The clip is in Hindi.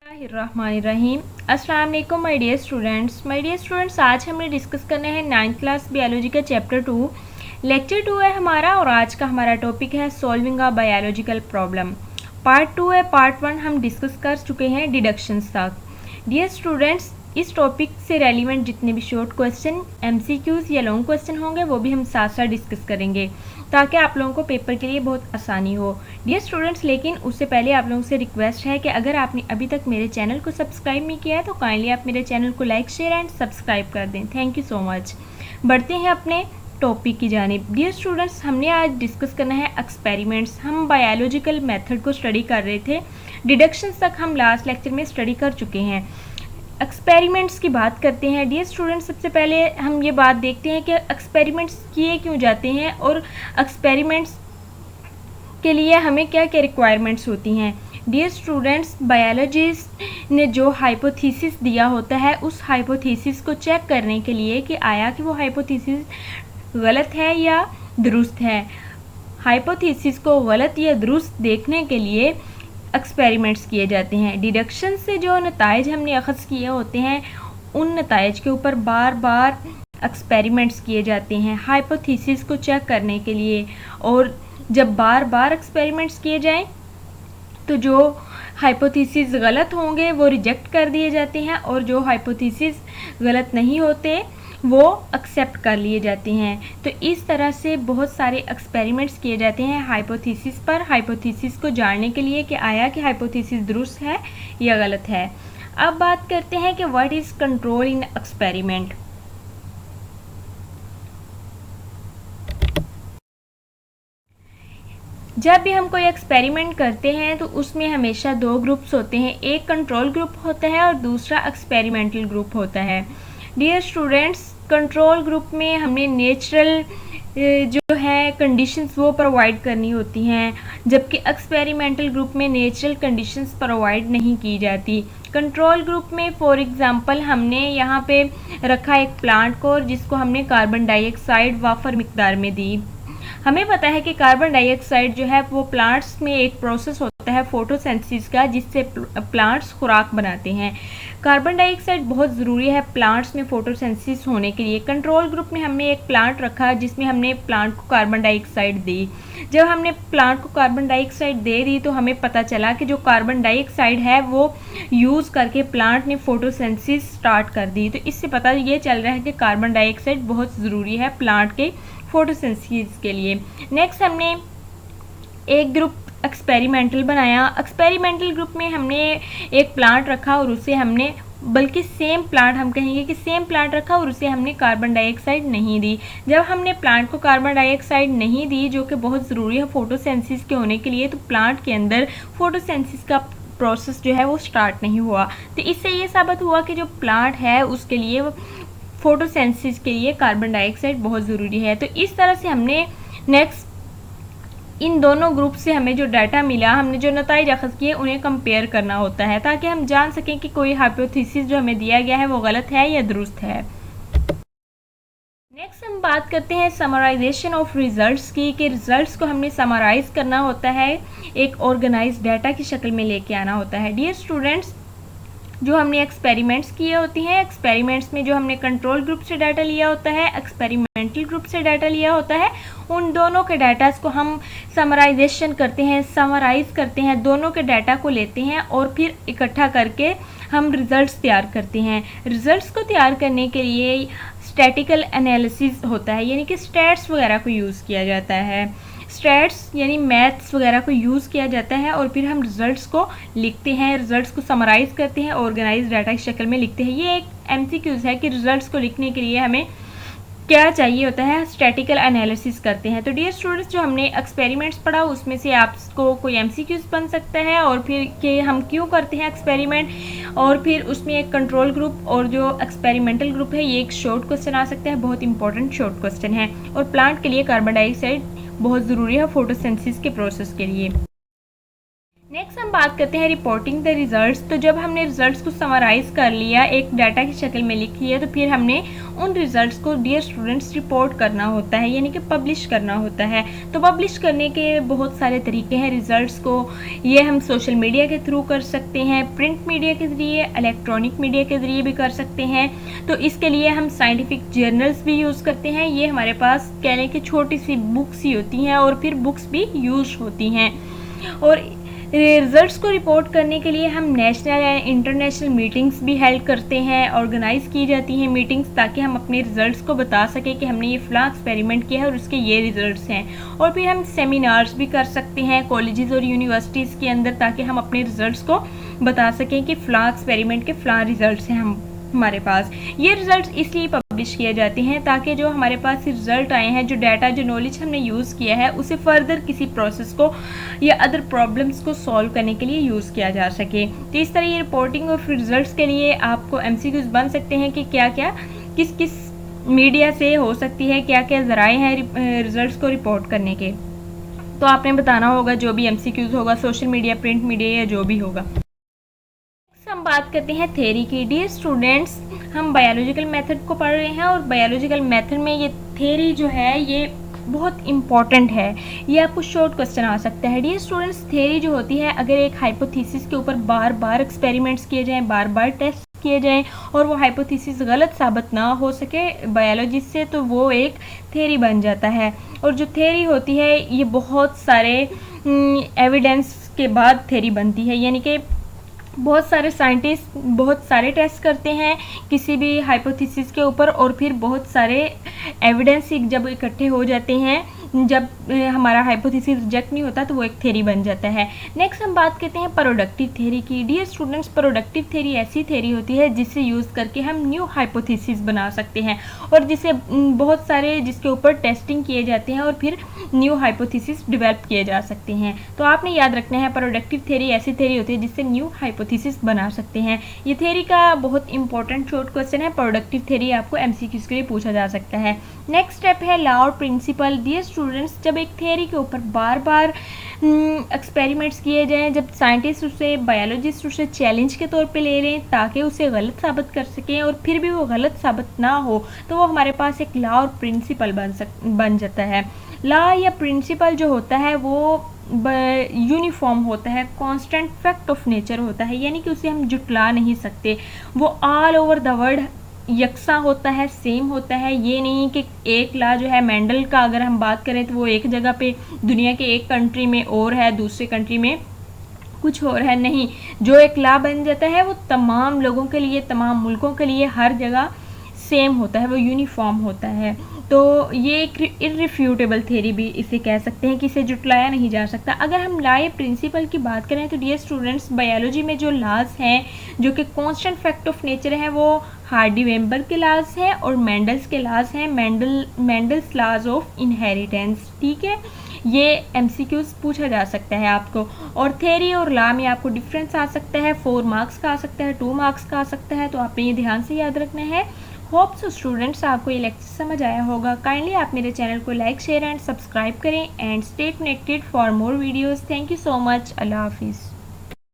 बिस्मिल्लाहिर्रहमानिर्रहीम। अस्सलाम वालेकुम माय डियर स्टूडेंट्स, आज हमने डिस्कस करना है 9th क्लास बायोलॉजी का चैप्टर 2। लेक्चर 2 है हमारा और आज का हमारा टॉपिक है solving a biological problem. Part 2 है। पार्ट 1 हम डिस्कस कर चुके हैं डिडक्शंस तक। डियर स्टूडेंट्स, इस टॉपिक से रेलिवेंट जितने भी शॉर्ट क्वेश्चन, एमसीक्यूज या लॉन्ग क्वेश्चन होंगे वो भी हम साथ साथ डिस्कस करेंगे ताकि आप लोगों को पेपर के लिए बहुत आसानी हो। डियर स्टूडेंट्स, लेकिन उससे पहले आप लोगों से रिक्वेस्ट है कि अगर आपने अभी तक मेरे चैनल को सब्सक्राइब नहीं किया है तो काइंडली आप मेरे चैनल को लाइक, शेयर एंड सब्सक्राइब कर दें। Thank you so much. बढ़ते हैं अपने टॉपिक की जानिब। डियर स्टूडेंट्स, हमने आज डिस्कस करना है एक्सपेरिमेंट्स। हम बायोलॉजिकल मेथड को स्टडी कर रहे थे। डिडक्शंस तक हम लास्ट लेक्चर में स्टडी कर चुके हैं। एक्सपेरिमेंट्स की बात करते हैं। डियर स्टूडेंट्स, सबसे पहले हम ये बात देखते हैं कि एक्सपेरिमेंट्स किए क्यों जाते हैं और एक्सपेरिमेंट्स के लिए हमें क्या क्या रिक्वायरमेंट्स होती हैं। डियर स्टूडेंट्स, बायोलॉजिस्ट ने जो हाइपोथेसिस दिया होता है उस हाइपोथेसिस को चेक करने के लिए कि आया कि वो हाइपोथेसिस गलत है या दुरुस्त है। हाइपोथेसिस को गलत या दुरुस्त देखने के लिए एक्सपेरिमेंट्स किए जाते हैं। डिडक्शन से जो नताइज हमने अखज़ किए होते हैं उन नताइज के ऊपर बार बार एक्सपेरिमेंट्स किए जाते हैं हाइपोथेसिस को चेक करने के लिए। और जब बार बार एक्सपेरिमेंट्स किए जाएं तो जो हाइपोथेसिस गलत होंगे वो रिजेक्ट कर दिए जाते हैं और जो हाइपोथेसिस गलत नहीं होते वो एक्सेप्ट कर लिए जाते हैं। तो इस तरह से बहुत सारे एक्सपेरिमेंट्स किए जाते हैं हाइपोथेसिस पर, हाइपोथेसिस को जानने के लिए कि आया कि हाइपोथेसिस दुरुस्त है या गलत है। अब बात करते हैं कि what is control in experiment. जब भी हम कोई एक्सपेरिमेंट करते हैं तो उसमें हमेशा दो ग्रुप्स होते हैं, एक कंट्रोल ग्रुप होता है और दूसरा एक्सपेरिमेंटल ग्रुप होता है। डियर स्टूडेंट्स, कंट्रोल ग्रुप में हमने नेचुरल जो है कंडीशंस वो प्रोवाइड करनी होती हैं, जबकि एक्सपेरिमेंटल ग्रुप में नेचुरल कंडीशंस प्रोवाइड नहीं की जाती। कंट्रोल ग्रुप में फॉर एग्जांपल हमने यहाँ पे रखा एक प्लांट को जिसको हमने कार्बन डाइऑक्साइड वाफर मिकदार में दी। हमें पता है कि कार्बन डाइऑक्साइड जो है वो प्लांट्स में एक प्रोसेस होता है फोटोसिंथेसिस का जिससे प्लांट्स खुराक बनाते हैं। कार्बन डाइऑक्साइड बहुत ज़रूरी है प्लांट्स में फोटोसिंथेसिस होने के लिए। कंट्रोल ग्रुप में हमने एक प्लांट रखा जिसमें हमने प्लांट को कार्बन डाइऑक्साइड दी। जब हमने प्लांट को कार्बन डाइऑक्साइड दे दी तो हमें पता चला कि जो कार्बन डाइऑक्साइड है वो यूज़ करके प्लांट ने फोटोसिंथेसिस स्टार्ट कर दी। तो इससे पता ये चल रहा है कि कार्बन डाइऑक्साइड बहुत ज़रूरी है प्लांट के फोटोसिंथेसिस के लिए। नेक्स्ट हमने एक ग्रुप एक्सपेरिमेंटल बनाया। एक्सपेरिमेंटल ग्रुप में हमने एक प्लांट रखा और उसे हमने, बल्कि सेम प्लांट हम कहेंगे कि सेम प्लांट रखा और उसे हमने कार्बन डाइऑक्साइड नहीं दी। जब हमने प्लांट को कार्बन डाइऑक्साइड नहीं दी जो कि बहुत ज़रूरी है फोटोसिंथेसिस के होने के लिए, तो प्लांट के अंदर फोटोसिंथेसिस का प्रोसेस जो है वो स्टार्ट नहीं हुआ। तो इससे ये साबित हुआ कि जो प्लांट है उसके लिए फोटोसिंथेसिस के लिए कार्बन डाइऑक्साइड बहुत ज़रूरी है। तो इस तरह से हमने नेक्स्ट इन दोनों ग्रुप से हमें जो डाटा मिला, हमने जो नताइज अखज़ किए उन्हें कंपेयर करना होता है ताकि हम जान सकें कि कोई हाइपोथेसिस जो हमें दिया गया है वो गलत है या दुरुस्त है। नेक्स्ट हम बात करते हैं समराइजेशन ऑफ रिजल्ट्स की, कि रिजल्ट्स को हमने समराइज़ करना होता है, एक ऑर्गेनाइज डाटा की शक्ल में लेके आना होता है। डियर स्टूडेंट्स, जो हमने एक्सपेरिमेंट्स किए होती हैं, एक्सपेरिमेंट्स में जो हमने कंट्रोल ग्रुप से डाटा लिया होता है, एक्सपेरिमेंटल ग्रुप से डाटा लिया होता है, उन दोनों के डाटास को हम समराइजेशन करते हैं, समराइज़ करते हैं, दोनों के डाटा को लेते हैं और फिर इकट्ठा करके हम रिज़ल्ट्स तैयार करते हैं। रिज़ल्ट्स को तैयार करने के लिए स्टैटिकल एनालिसिस होता है, यानी कि स्टैट्स वगैरह को यूज़ किया जाता है। स्टैट्स यानी मैथ्स वगैरह को यूज़ किया जाता है और फिर हम रिज़ल्ट्स को लिखते हैं, रिज़ल्ट्स को समराइज़ करते हैं, ऑर्गेनाइज डाटा की शक्ल में लिखते हैं। ये एक एमसीक्यूज़ है कि रिज़ल्ट्स को लिखने के लिए हमें क्या चाहिए होता है, स्टैटिकल एनालिसिस करते हैं। तो डियर स्टूडेंट्स, जो हमने एक्सपेरिमेंट्स पढ़ा उसमें से आपको कोई एमसीक्यूज़ बन सकता है और फिर कि हम क्यों करते हैं एक्सपेरिमेंट, और फिर उसमें एक कंट्रोल ग्रुप और जो एक्सपेरिमेंटल ग्रुप है ये एक शॉर्ट क्वेश्चन आ सकता है, बहुत इंपॉर्टेंट शॉर्ट क्वेश्चन है। और प्लांट के लिए कार्बन डाइऑक्साइड बहुत ज़रूरी है फोटोसिंथेसिस के प्रोसेस के लिए। नेक्स्ट हम बात करते हैं रिपोर्टिंग द रिजल्ट्स। तो जब हमने रिजल्ट्स को समराइज़ कर लिया, एक डाटा की शक्ल में लिख लिया, तो फिर हमने उन रिजल्ट्स को डियर स्टूडेंट्स रिपोर्ट करना होता है, यानी कि पब्लिश करना होता है। तो पब्लिश करने के बहुत सारे तरीके हैं रिजल्ट्स को। ये हम सोशल मीडिया के थ्रू कर सकते हैं, प्रिंट मीडिया के ज़रिए, इलेक्ट्रॉनिक मीडिया के ज़रिए भी कर सकते हैं। तो इसके लिए हम साइंटिफिक जर्नल्स भी यूज़ करते हैं। ये हमारे पास कह लें कि छोटी सी बुक्स ही होती हैं और फिर बुक्स भी यूज होती हैं। और रिजल्ट्स को रिपोर्ट करने के लिए हम नेशनल या इंटरनेशनल मीटिंग्स भी हेल्ड करते हैं, ऑर्गेनाइज की जाती हैं मीटिंग्स, ताकि हम अपने रिजल्ट्स को बता सकें कि हमने ये फ़लाँ एक्सपेरिमेंट किया है और उसके ये रिजल्ट्स हैं। और फिर हम सेमिनार्स भी कर सकते हैं कॉलेजेस और यूनिवर्सिटीज़ के अंदर, ताकि हम अपने रिजल्ट्स को बता सकें कि फ़लाँ एक्सपेरिमेंट के फ़लाँ रिजल्ट्स हैं हमारे पास। ये रिजल्ट्स इसलिए पब्लिश किए जाते हैं ताकि जो हमारे पास रिजल्ट आए हैं, जो डाटा, जो नॉलेज हमने यूज़ किया है, उसे फर्दर किसी प्रोसेस को या अदर प्रॉब्लम्स को सॉल्व करने के लिए यूज़ किया जा सके। तो इस तरह ये रिपोर्टिंग ऑफ रिजल्ट्स के लिए आपको MCQs बन सकते हैं कि क्या क्या किस किस मीडिया से हो सकती है, क्या क्या ज़राए हैं रिजल्ट्स को रिपोर्ट करने के। तो आपने बताना होगा जो भी MCQs होगा, सोशल मीडिया, प्रिंट मीडिया या जो भी होगा। हम बात करते हैं थ्योरी की। डियर स्टूडेंट्स, हम बायोलॉजिकल मेथड को पढ़ रहे हैं और बायोलॉजिकल मेथड में ये थ्योरी जो है ये बहुत इम्पॉर्टेंट है। ये आपको शॉर्ट क्वेश्चन आ सकता है। डियर स्टूडेंट्स, थ्योरी जो होती है, अगर एक हाइपोथेसिस के ऊपर बार बार एक्सपेरिमेंट्स किए जाएं, बार बार टेस्ट किए जाएं और वो हाइपोथेसिस गलत साबित ना हो सके बायोलॉजिस्ट से, तो वो एक थ्योरी बन जाता है। और जो थ्योरी होती है ये बहुत सारे एविडेंस के बाद थ्योरी बनती है, यानी कि बहुत सारे साइंटिस्ट बहुत सारे टेस्ट करते हैं किसी भी हाइपोथेसिस के ऊपर, और फिर बहुत सारे एविडेंस जब इकट्ठे हो जाते हैं, जब हमारा हाइपोथेसिस रिजेक्ट नहीं होता, तो वो एक थ्योरी बन जाता है। नेक्स्ट हम बात करते हैं प्रोडक्टिव थ्योरी की। डियर स्टूडेंट्स, प्रोडक्टिव थ्योरी ऐसी थ्योरी होती है जिसे यूज़ करके हम न्यू हाइपोथेसिस बना सकते हैं, और जिसे बहुत सारे जिसके ऊपर टेस्टिंग किए जाते हैं और फिर न्यू हाइपोथेसिस डेवलप किए जा सकते हैं। तो आपने याद रखना है, प्रोडक्टिव थ्योरी ऐसी थ्योरी होती है जिससे न्यू हाइपोथेसिस बना सकते हैं। ये थ्योरी का बहुत इंपॉर्टेंट शॉर्ट क्वेश्चन है। प्रोडक्टिव थ्योरी आपको MCQs के लिए पूछा जा सकता है। नेक्स्ट स्टेप है लॉ और प्रिंसिपल। डियर स्टूडेंट्स, जब एक थ्योरी के ऊपर बार बार एक्सपेरिमेंट्स किए जाएं, जब साइंटिस्ट उसे, बायोलॉजिस्ट उसे चैलेंज के तौर पे ले लें ताकि उसे गलत साबित कर सकें, और फिर भी वो गलत साबित ना हो, तो वो हमारे पास एक लॉ और प्रिंसिपल बन जाता है। लॉ या प्रिंसिपल जो होता है वो यूनिफॉर्म होता है, कांस्टेंट फैक्ट ऑफ नेचर होता है, यानी कि उसे हम जुटला नहीं सकते। वो ऑल ओवर द वर्ल्ड यकसा होता है, सेम होता है। ये नहीं कि एक लॉ जो है मेंडल का अगर हम बात करें तो वो एक जगह पे दुनिया के एक कंट्री में और है, दूसरे कंट्री में कुछ और है। नहीं, जो एक लॉ बन जाता है वो तमाम लोगों के लिए, तमाम मुल्कों के लिए हर जगह सेम होता है, वो यूनिफॉर्म होता है। तो ये एक इररिफ्यूटेबल थ्योरी भी इसे कह सकते हैं कि इसे जुटलाया नहीं जा सकता। अगर हम लॉ या प्रिंसिपल की बात करें तो डियर स्टूडेंट्स, बायोलॉजी में जो लॉज हैं जो कि कांस्टेंट फैक्ट ऑफ नेचर हैं, वो हार्डी-वेबर के लॉज हैं और मेंडल्स के लॉज हैं, मेंडल्स लॉज ऑफ इनहेरिटेंस। ठीक है, ये MCQs पूछा जा सकता है आपको। और थ्योरी और लॉ में आपको डिफरेंस आ सकता है, 4 मार्क्स का आ सकता है, 2 मार्क्स का आ सकता है, तो आपने ये ध्यान से याद रखना है। होप सो स्टूडेंट्स आपको ये लेक्चर समझ आया होगा। काइंडली आप मेरे चैनल को लाइक, शेयर एंड सब्सक्राइब करें and stay connected for more videos. Thank you so much. Allah हाफिज़।